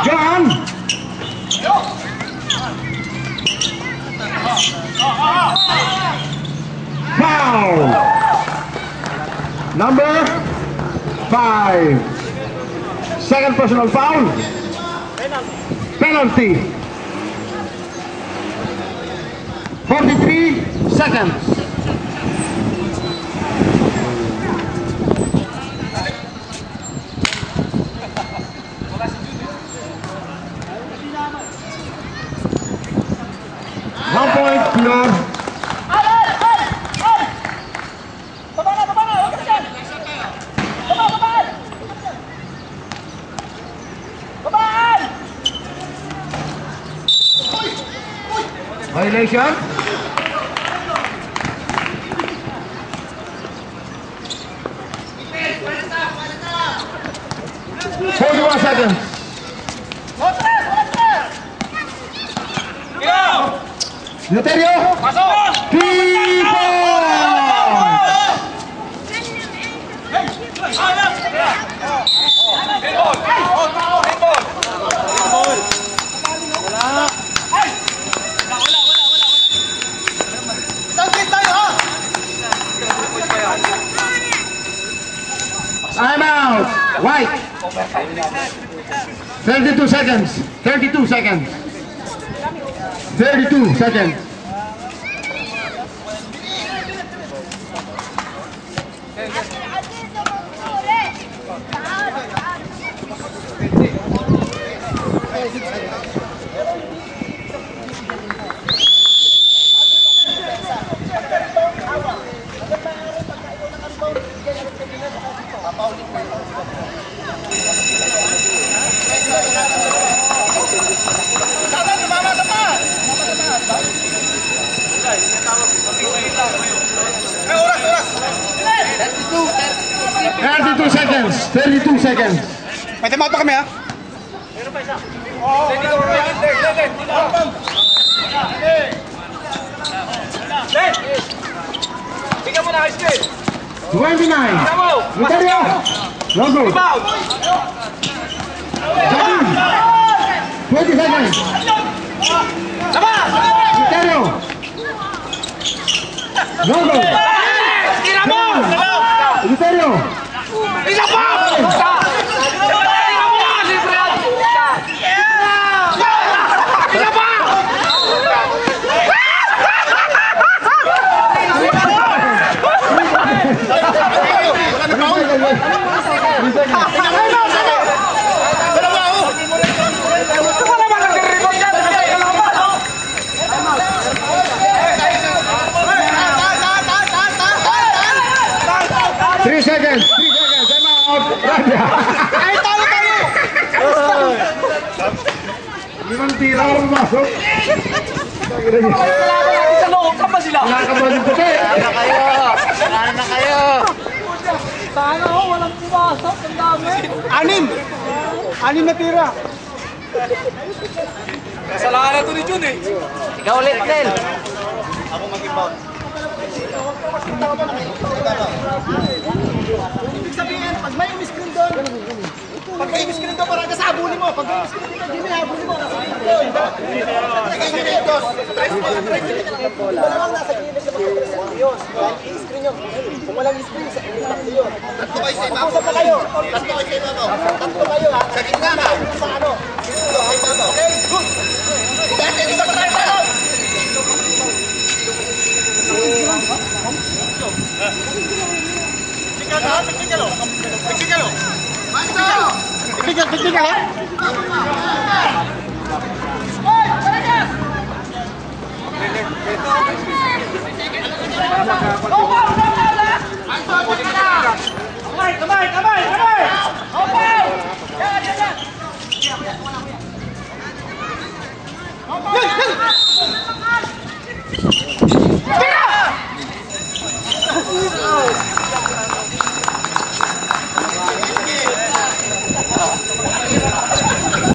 John. Foul. Number 5. Second personal foul. Penalty. 43 seconds. One point, Pilar. Violation. 41 seconds. Euterio. Keep on. I'm out. White. 32 seconds. 32 seconds. 32 seconds. Seconds. 32 seconds. May timeout pa kami ha? Meron pa isa. Bigyan mo na high speed. 29. Euterio. No good. 20 seconds. Euterio. No good. Euterio. Isa pa! Three seconds. I'm out. Ay, talo! Limang tira ko masok. Sa loob ka ba sila? Wala ka ba yung puti? Wala na kayo! Sana ho, walang pumasok. Ang dami. 6 na tira. Kasalanan na ito ni Jun eh. Ikaw ulit, Nel. Ako mag-inbound. Ibig sabihin, pag may umiscreen doon, parang ka sa habulin mo. Pag may umiscreen dito, Jimmy, habulin mo. Nasa gilid ko. Malamang nasa gilid na mag-represent yun. Dahil i-screen nyo. Kung walang i-screen, sa impact yun. Mag-usap na kayo. Tatlo kayo ha. Sa gitna na. Sa ano? Okay, good. Dahil isa pa tayo. Technical.